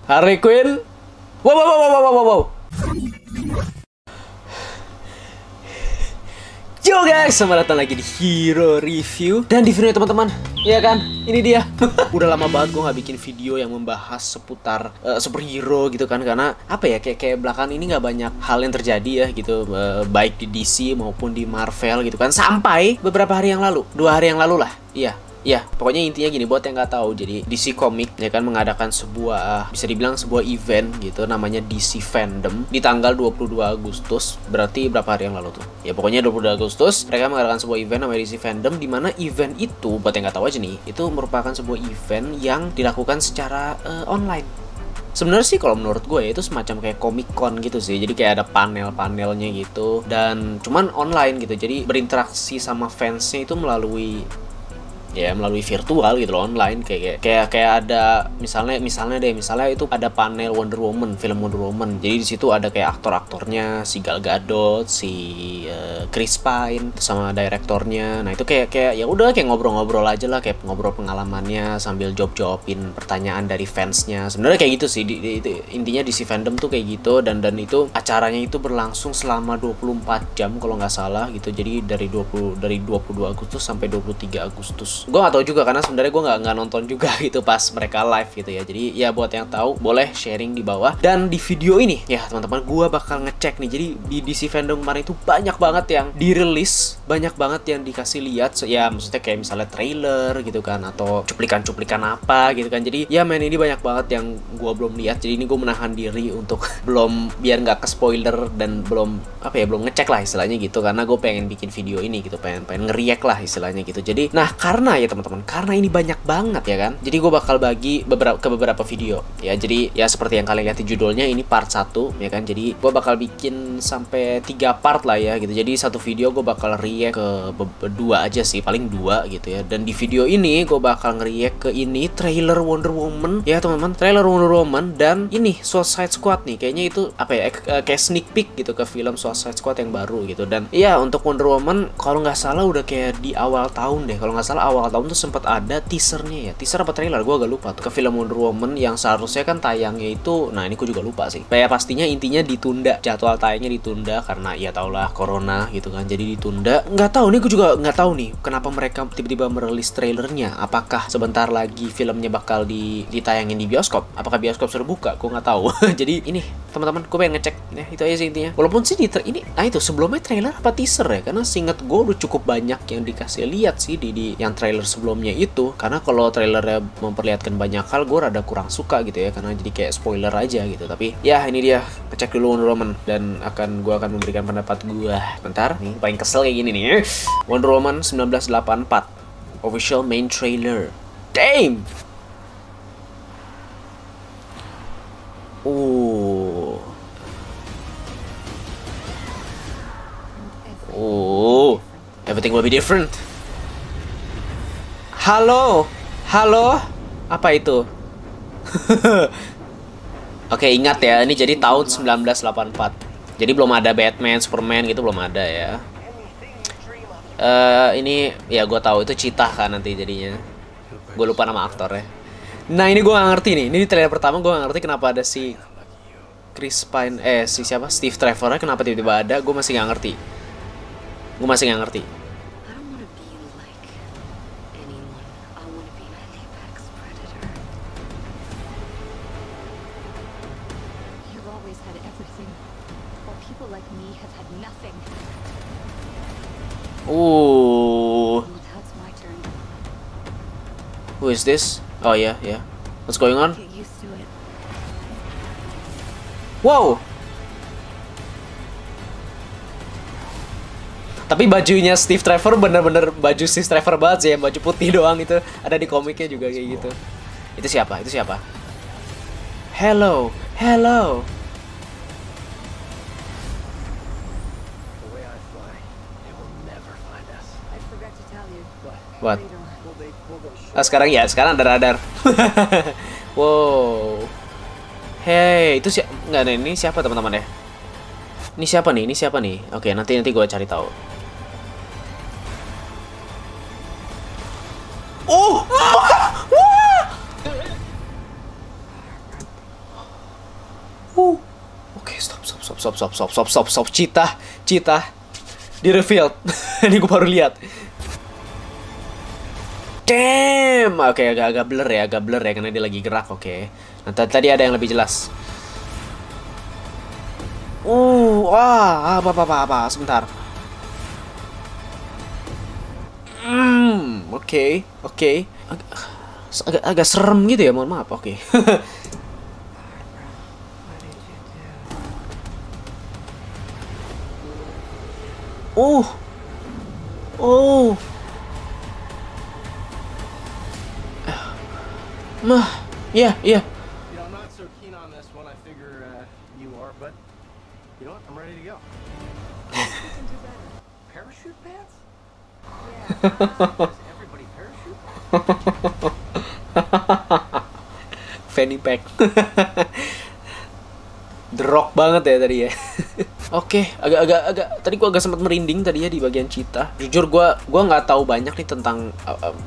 Harley Quinn. Wow, wow, wow, wow, wow, wow. Yo guys, selamat datang lagi di Hero Review. Dan di video teman-teman, ya kan, ini dia. Udah lama banget gue gak bikin video yang membahas seputar superhero gitu kan. Karena apa ya, kayak belakangan ini gak banyak hal yang terjadi ya gitu, baik di DC maupun di Marvel gitu kan. Sampai beberapa hari yang lalu, 2 hari yang lalu lah. Iya, pokoknya intinya gini, buat yang nggak tahu, jadi DC Comics ya kan mengadakan sebuah, bisa dibilang sebuah event gitu, namanya DC Fandom di tanggal 22 Agustus. Berarti berapa hari yang lalu tuh? Ya pokoknya 22 Agustus mereka mengadakan sebuah event namanya DC Fandom, di mana event itu, buat yang nggak tahu aja nih, itu merupakan sebuah event yang dilakukan secara online. Sebenarnya sih kalau menurut gue itu semacam kayak Comic Con gitu sih. Jadi kayak ada panel-panelnya gitu, dan cuman online gitu. Jadi berinteraksi sama fansnya itu melalui virtual gitu loh, online. Kayak ada misalnya itu ada panel Wonder Woman, film Wonder Woman. Jadi di situ ada kayak aktor-aktornya, si Gal Gadot, si Chris Pine sama direktornya. Nah, itu kayak ya udah kayak ngobrol-ngobrol aja lah, kayak ngobrol pengalamannya sambil jawab-jawabin pertanyaan dari fansnya. Sebenarnya kayak gitu sih, intinya DC Fandom tuh kayak gitu, dan itu acaranya itu berlangsung selama 24 jam kalau nggak salah gitu. Jadi dari 22 Agustus sampai 23 Agustus. Gue gak tahu juga karena sebenarnya gue nggak nonton juga gitu pas mereka live gitu ya. Jadi ya buat yang tahu boleh sharing di bawah. Dan di video ini ya teman-teman, gue bakal ngecek nih. Jadi di DC Fandom kemarin itu banyak banget yang dirilis, banyak banget yang dikasih lihat. Ya maksudnya kayak misalnya trailer gitu kan, atau cuplikan-cuplikan apa gitu kan. Jadi ya ini banyak banget yang gue belum lihat. Jadi ini gue menahan diri untuk biar nggak ke spoiler, dan belum ngecek lah istilahnya gitu. Karena gue pengen bikin video ini gitu, pengen nge-react lah istilahnya gitu. Jadi nah karena ya teman-teman, karena ini banyak banget ya kan, jadi gue bakal bagi beberapa video ya. Jadi ya seperti yang kalian lihat di judulnya, ini part 1 ya kan. Jadi gue bakal bikin sampai 3 part lah ya gitu. Jadi satu video gue bakal react ke 2 aja sih, paling 2 gitu ya. Dan di video ini gue bakal nge-react ke ini trailer Wonder Woman ya teman-teman, trailer Wonder Woman dan ini Suicide Squad nih. Kayaknya itu apa ya, kayak sneak peek gitu ke film Suicide Squad yang baru gitu. Dan iya, untuk Wonder Woman kalau nggak salah udah kayak di awal tahun deh, kalau nggak salah awal tahun tuh sempat ada teasernya ya, teaser apa trailer gue agak lupa tuh, ke film Wonder Woman yang seharusnya kan tayangnya itu, nah ini gue juga lupa sih. Kayak pastinya intinya ditunda, jadwal tayangnya ditunda karena ya tau lah corona gitu kan, jadi ditunda. Nggak tahu nih, gue juga nggak tahu nih kenapa mereka tiba-tiba merilis trailernya. Apakah sebentar lagi filmnya bakal ditayangin di bioskop? Apakah bioskop sudah buka? Gue nggak tahu. Jadi ini teman-teman, gue pengen ngecek ya, itu aja sih intinya. Walaupun sih ini, nah itu sebelumnya trailer apa teaser ya, karena seinget gue udah cukup banyak yang dikasih lihat sih di yang trailer sebelumnya itu. Karena kalau trailernya memperlihatkan banyak hal, gue rada kurang suka gitu ya, karena jadi kayak spoiler aja gitu. Tapi ya ini dia, ngecek dulu Wonder Woman, dan gue akan memberikan pendapat gue. Bentar, nih paling kesel kayak gini nih. Wonder Woman 1984 official main trailer. Damn. Everything will be different. Halo, apa itu? Oke, ingat ya, ini jadi tahun 1984. Jadi belum ada Batman, Superman gitu, belum ada ya. Ini ya gue tahu itu Cheetah kan nanti jadinya. Gue lupa nama aktornya. Nah ini gue gak ngerti nih. Ini di trailer pertama gue gak ngerti kenapa ada si Chris Pine, si siapa? Steve Trevor, kenapa tiba-tiba ada? Gue masih gak ngerti. Who is this? Oh yeah. What's going on? Wow. Tapi bajunya Steve Trevor bener-bener baju Steve Trevor banget sih ya, baju putih doang itu. Ada di komiknya juga kayak gitu. Itu siapa? Hello. What? Sekarang ada radar. Wow. Hey, itu nggak ada, ini siapa teman-teman ya? Ini siapa nih? Oke, nanti gue cari tahu. Oh! Stop. Cita di reveal. Ini gue baru lihat. Damn. Oke, agak blur ya karena dia lagi gerak. Oke. Nah, tadi ada yang lebih jelas. Apa sebentar. Oke. Agak serem gitu ya, mohon maaf. Oke. Yeah. You know, I'm not so keen on this one. I figure you are, but you know what? I'm ready to go. Parachute pants? Yeah. Does everybody parachute? Fanny pack. The Rock banget ya tadi ya. Oke, agak tadi gua agak sempat merinding tadi ya di bagian Cita. Jujur gua nggak tahu banyak nih tentang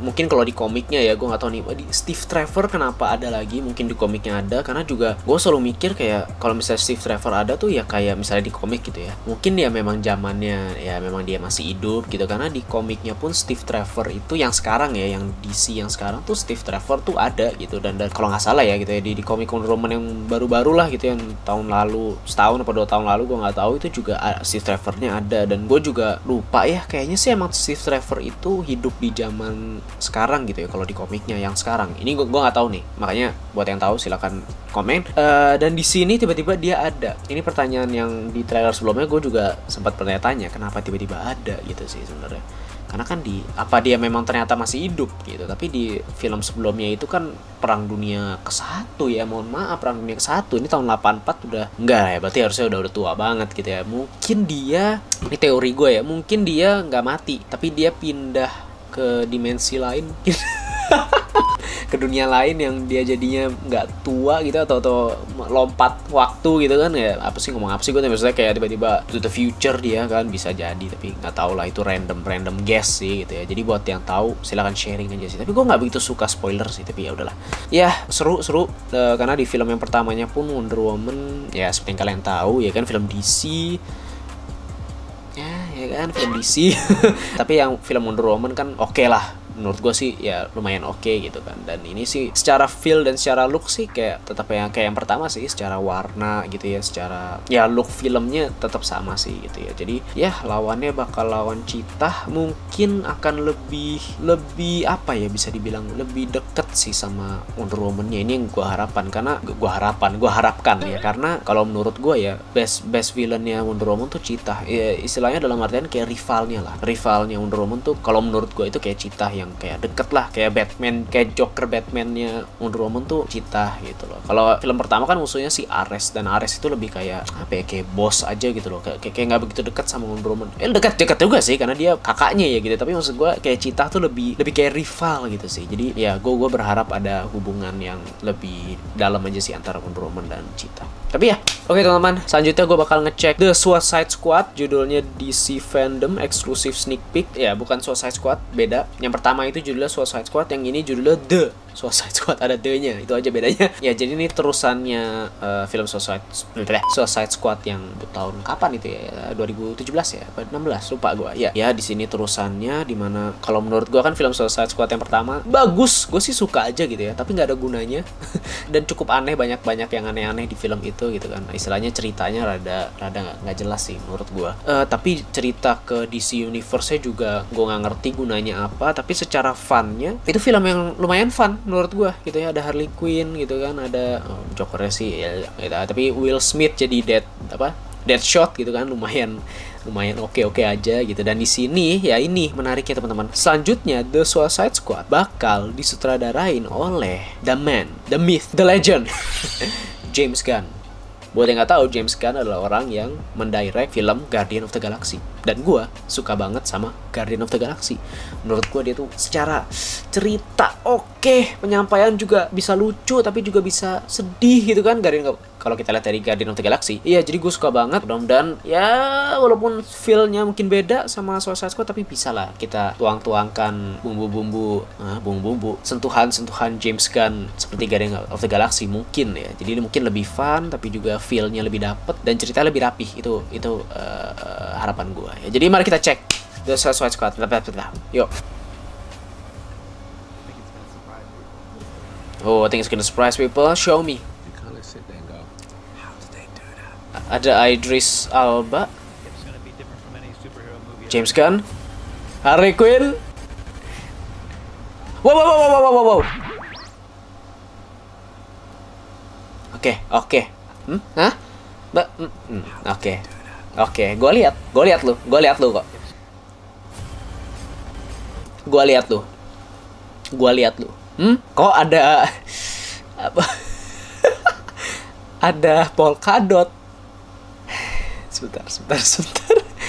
mungkin kalau di komiknya ya gua nggak tahu nih di Steve Trevor kenapa ada lagi, mungkin di komiknya ada karena juga gua selalu mikir kayak kalau misalnya Steve Trevor ada tuh ya kayak misalnya di komik gitu ya. Mungkin dia memang zamannya ya memang dia masih hidup gitu karena di komiknya pun Steve Trevor itu yang sekarang ya yang DC yang sekarang tuh Steve Trevor tuh ada gitu dan kalau nggak salah ya gitu ya di komik Wonder Woman yang baru-baru lah gitu yang tahun lalu setahun atau 2 tahun lalu gue nggak tahu itu juga Steve Trevor-nya ada dan gue juga lupa ya kayaknya sih emang Steve Trevor itu hidup di zaman sekarang gitu ya kalau di komiknya yang sekarang ini gue nggak tahu nih makanya buat yang tahu silakan komen dan di sini tiba-tiba dia ada ini pertanyaan yang di trailer sebelumnya gue juga sempat bertanya-tanya kenapa tiba-tiba ada gitu sih sebenarnya karena kan apa dia memang ternyata masih hidup gitu tapi di film sebelumnya itu kan Perang Dunia ke-1 ya mohon maaf Perang Dunia ke-1 ini tahun 84 udah enggak ya berarti harusnya udah tua banget gitu ya mungkin dia ini teori gue ya mungkin dia nggak mati tapi dia pindah ke dimensi lain ke dunia lain yang dia jadinya nggak tua gitu atau lompat waktu gitu kan ya apa sih gue maksudnya kayak tiba-tiba to the future dia kan bisa jadi tapi nggak tahu lah itu random guess sih gitu ya jadi buat yang tahu silakan sharing aja sih tapi gue nggak begitu suka spoiler sih tapi ya udahlah ya seru karena di film yang pertamanya pun Wonder Woman ya seperti yang kalian tahu ya kan film DC ya kan film DC tapi yang film Wonder Woman kan oke lah menurut gue sih ya lumayan oke gitu kan dan ini sih secara feel dan secara look sih kayak tetap yang kayak yang pertama sih secara warna gitu ya secara ya look filmnya tetap sama sih gitu ya jadi ya lawannya bakal lawan Cita mungkin akan lebih apa ya bisa dibilang lebih deket sih sama Wonder Woman-nya ini yang gue harapkan ya karena kalau menurut gue ya best villain-nya Wonder Woman tuh Cita ya istilahnya dalam artian kayak rivalnya Wonder Woman tuh kalau menurut gue itu kayak Cita yang kayak deket lah kayak Batman kayak Joker Batman-nya Wonder Woman tuh Cita gitu loh kalau film pertama kan musuhnya si Ares dan Ares itu lebih kayak apa ya kayak bos aja gitu loh kayak nggak begitu dekat sama Wonder Woman dekat juga sih karena dia kakaknya ya gitu tapi maksud gue kayak Cita tuh lebih kayak rival gitu sih jadi ya gue berharap ada hubungan yang lebih dalam aja sih antara Wonder Woman dan Cita tapi ya oke teman-teman selanjutnya gue bakal ngecek The Suicide Squad judulnya DC Fandom Exclusive Sneak Peek ya bukan Suicide Squad beda yang pertama itu judulnya Suicide Squad yang ini judulnya The Suicide Squad ada The-nya itu aja bedanya ya jadi ini terusannya film Suicide Squad yang tahun kapan itu ya 2017 ya 16 lupa gue ya di sini terusannya dimana kalau menurut gue kan film Suicide Squad yang pertama bagus gue sih suka aja gitu ya tapi nggak ada gunanya dan cukup aneh banyak yang aneh-aneh di film itu gitu kan istilahnya ceritanya rada nggak jelas sih menurut gue tapi cerita ke DC Universe-nya juga gue nggak ngerti gunanya apa tapi secara funnya itu film yang lumayan fun menurut gue gitu ya ada Harley Quinn gitu kan ada Jokernya sih ya gitu. Tapi Will Smith jadi Deadshot gitu kan lumayan oke aja gitu dan di sini ya ini menarik ya teman-teman selanjutnya The Suicide Squad bakal disutradarain oleh the man, the myth, the legend James Gunn. Buat yang nggak tahu, James Gunn adalah orang yang mendirect film Guardian of the Galaxy. Dan gue suka banget sama Guardian of the Galaxy. Menurut gue dia tuh secara cerita oke, penyampaian juga bisa lucu, tapi juga bisa sedih gitu kan. kalau kita lihat dari Guardian of the Galaxy. Iya, jadi gue suka banget. Mudah-mudahan ya walaupun feel-nya mungkin beda sama Suicide Squad, tapi bisa lah kita tuang-tuangkan bumbu-bumbu, sentuhan-sentuhan James Gunn seperti Guardian of the Galaxy mungkin ya. Jadi mungkin lebih fun, tapi juga feel-nya lebih dapet dan cerita lebih rapih. Itu harapan gue ya. Jadi mari kita cek The Suicide Squad. Yuk. Oh, I think it's gonna surprise people. Show me. Ada Idris Elba, James Gunn, Harley Quinn. Wow. Oke. Oke. Gue lihat lu kok. Gue lihat lu. Kok ada apa? Ada Polkadot. Sebentar.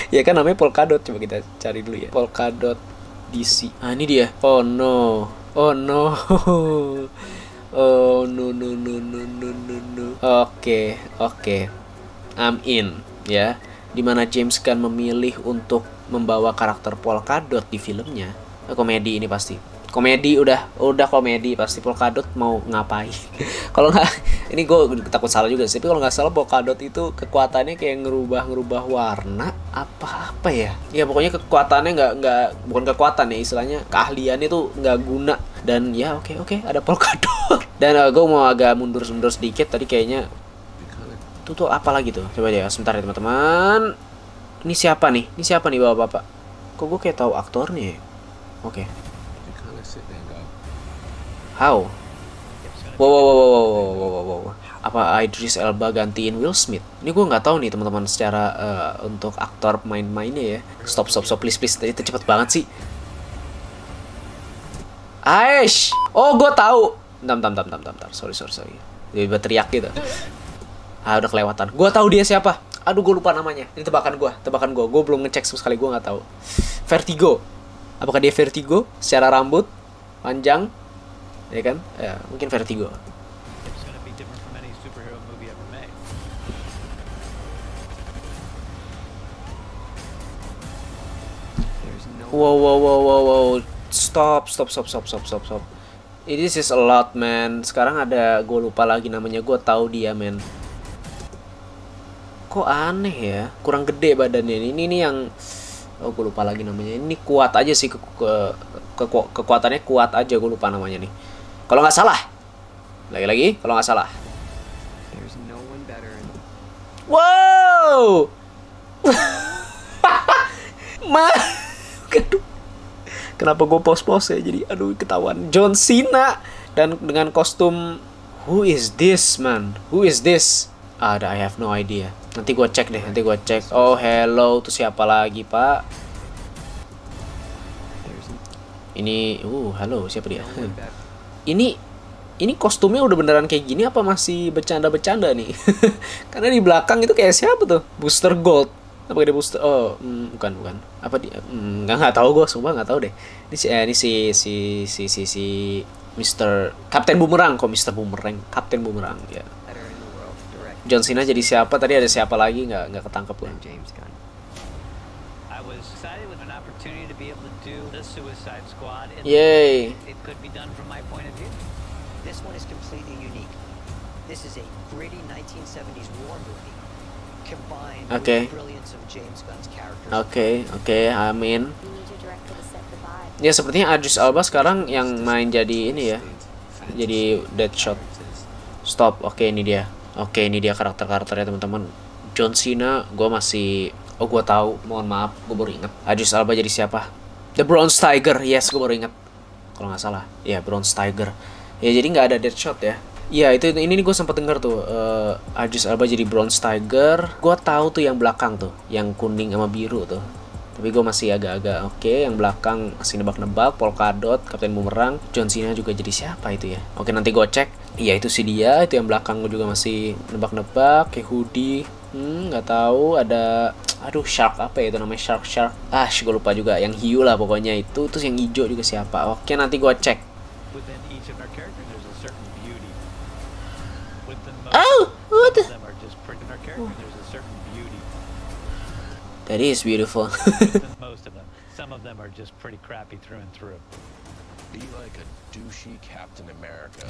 Ya kan namanya Polkadot. Coba kita cari dulu ya. Polkadot DC. Ah, ini dia. Oh no. Oh no. Oke. I'm in ya. Dimana James Gunn memilih untuk membawa karakter Polkadot di filmnya. Komedi ini pasti. Komedi udah komedi pasti. Polkadot mau ngapain? Kalau nggak, ini gue takut salah juga sih. Tapi kalau nggak salah Polkadot itu kekuatannya kayak ngerubah warna apa ya? Ya pokoknya kekuatannya nggak bukan kekuatan ya, istilahnya keahliannya tuh nggak guna. Dan ya oke ada Polkadot. Dan gue mau agak mundur sedikit tadi kayaknya. Itu tuh apa lagi tuh? Coba ya sebentar ya teman-teman. Ini siapa nih bapak-bapak? Kok gue kayak tahu aktornya ya? Oke. How? Wow. Apa Idris Elba gantiin Will Smith? Ini gue nggak tahu nih teman-teman secara untuk aktor main-mainnya ya. Stop please. Tadi itu cepet banget sih. Aish. Oh, gue tahu. Bentar. Sorry. Dia teriak gitu. Udah kelewatan. Gue tahu dia siapa. Aduh, gue lupa namanya. Ini tebakan gue. Gue belum ngecek sekali, gue nggak tahu. Vertigo. Apakah dia Vertigo? Secara rambut panjang, ya kan? Ya, mungkin Vertigo. Wow. Stop. This is a lot, man. Sekarang ada, gue lupa lagi namanya. Gue tahu dia, man. Kok aneh ya? Kurang gede badannya. Ini yang oh, gue lupa lagi namanya. Ini kuat aja sih, kekuatannya kuat aja. Gue lupa namanya nih. Kalau nggak salah. Lagi kalau nggak salah. Wow. Aduh. Kenapa gue pause ya? Jadi aduh ketahuan. John Cena dan dengan kostum. Who is this, man? I have no idea. Nanti gue cek. Oh, hello, tuh siapa lagi, Pak? Ini, halo, siapa dia? Ini kostumnya udah beneran kayak gini apa masih bercanda nih? Karena di belakang itu kayak siapa tuh? Booster Gold. Apa dia Booster? Oh, bukan. Apa dia? Nggak tahu gue, sumpah nggak tahu deh. Ini si Mr. Kapten Boomerang, Kapten Boomerang ya. John Cena jadi siapa? Tadi ada siapa lagi nggak ketangkep gue. James Gunn. I was excited with an opportunity to be able to do the Suicide Squad. Yay! It could be done from my point of view. This one is completely unique. This is a gritty 1970s war movie combined with the brilliance of James Gunn's characters. Oke, amin. Ya sepertinya Idris Elba sekarang yang main jadi ini ya. Jadi Deadshot. Stop. Oke, ini dia karakternya teman-teman. John Cena, gue masih, gue tahu, mohon maaf, gue baru ingat. Idris Elba jadi siapa? The Bronze Tiger, yes, gue baru ingat. Kalau nggak salah, ya Bronze Tiger. Ya jadi nggak ada Deadshot ya. Iya ini gue sempat dengar tuh, Idris Elba jadi Bronze Tiger. Gue tahu tuh yang belakang tuh, yang kuning sama biru tuh. Tapi gue masih agak-agak yang belakang masih nebak-nebak. Polkadot, Kapten Boomerang, John Cena juga jadi siapa itu ya? Oke, nanti gue cek. Iya itu sih dia. Itu yang belakang gue juga masih nebak-nebak. Kayak hoodie, nggak tahu. Ada, aduh shark apa ya itu namanya, shark. Gue lupa juga. Yang hiu lah pokoknya itu. Terus yang hijau juga siapa? Oke, nanti gue cek. Oh, what the? was pretty in our character. There's a certain beauty. That is beautiful. Most of them. Some of them are just pretty crappy through and through. Be like a douchey Captain America.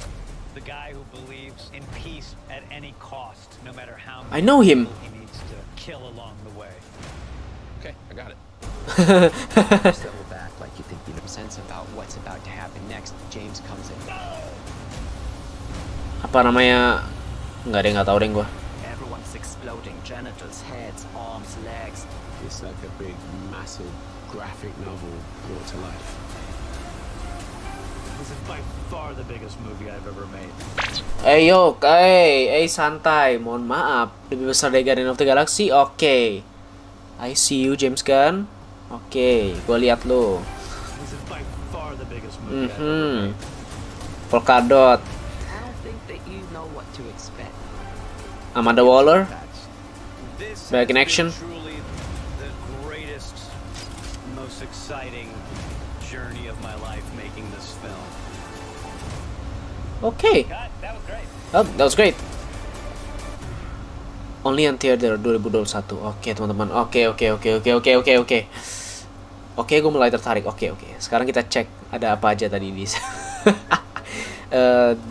The guy who believes in peace at any cost, no matter how I know him. many people he needs to kill along the way. Okay, I got it. Settle back like you think you know sense about what's about to happen next. James comes in. Apa namanya? Nggak ada yang nggak tahu deh gua. Everyone's exploding. Genitals, heads, arms, legs. It's like a big, massive graphic novel brought to life. This is by far the biggest movie I've ever made. Santai, mohon maaf. Lebih besar dari Guardian of the Galaxy? Oke. I see you, James Gunn. Oke, gua lihat lo. This is by far the biggest movie I've ever made. Polka Dot. I don't think that you know what to expect. Amanda Waller. This Back in has action. been truly the greatest, most exciting journey of my life making this film. Oke. God, that was great. Oh, that was great. Only on theater 2021. Oke, teman-teman. Oke. Oke, gue mulai tertarik. Oke. Sekarang kita cek ada apa aja tadi di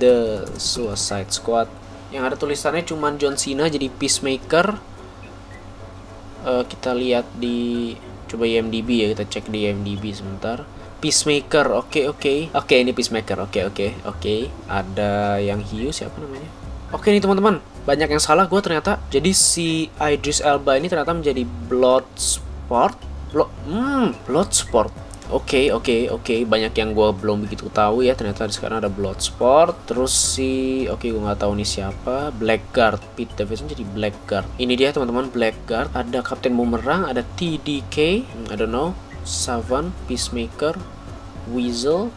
The Suicide Squad. Yang ada tulisannya cuman John Cena jadi Peacemaker. Kita lihat di coba IMDb ya, kita cek di IMDb sebentar. Peacemaker, oke. Oke, ini Peacemaker, oke. Ada yang hiu, siapa namanya? Oke nih teman-teman, banyak yang salah gue ternyata. Jadi si Idris Elba ini ternyata menjadi Bloodsport. Bloodsport. Oke. Banyak yang gue belum begitu tahu ya. Ternyata sekarang ada Bloodsport. Terus gue nggak tahu nih siapa. Blackguard. Pete Davidson jadi Blackguard. Ini dia teman-teman, Blackguard. Ada Captain Boomerang. Ada TDK. I don't know. Savan, Peacemaker, Weasel.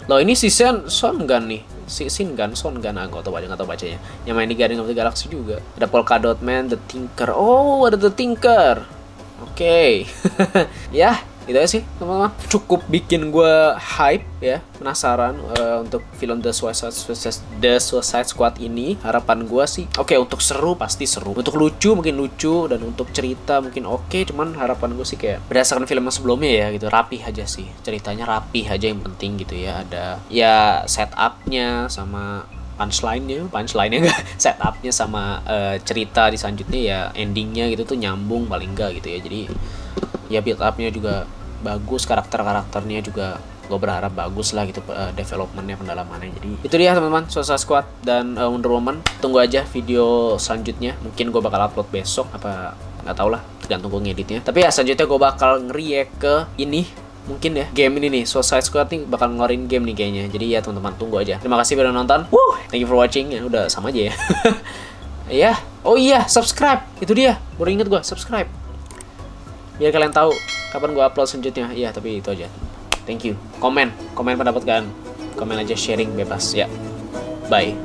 Loh ini si Son Gunn nih. Son Gunn, nggak tahu bacanya. Yang main di Guardian of the Galaxy juga. Ada Polka Dot Man, The Tinker. Oh, ada The Tinker. Oke. Ya, itu aja sih teman-teman. Cukup bikin gue hype ya, penasaran untuk film The Suicide Squad ini. Harapan gue sih untuk seru pasti seru, untuk lucu mungkin lucu, dan untuk cerita mungkin oke. Cuman harapan gue sih kayak berdasarkan film yang sebelumnya ya gitu, rapih aja sih ceritanya, rapih aja yang penting gitu ya. Ada ya setupnya sama punchline-nya enggak, setupnya sama cerita di selanjutnya ya, endingnya gitu tuh nyambung paling enggak gitu ya. Jadi ya build up-nya juga bagus, karakternya juga gue berharap bagus lah gitu, developmentnya, pendalamannya. Jadi itu dia teman-teman, Suicide Squad dan Wonder Woman. Tunggu aja video selanjutnya, mungkin gue bakal upload besok apa nggak tau lah, tergantung gue ngeditnya. Tapi ya selanjutnya gue bakal nge-react ke ini, mungkin ya game ini nih, Suicide Squad nih bakal ngeluarin game nih kayaknya. Jadi ya teman-teman tunggu aja. Terima kasih udah nonton. Thank you for watching. Ya udah sama aja ya. Ya, oh iya, subscribe. Itu dia, baru inget gue, subscribe. Biar kalian tahu kapan gue upload selanjutnya. Iya, tapi itu aja. Thank you. Komen pendapat kalian. Komen aja, sharing bebas ya. Bye.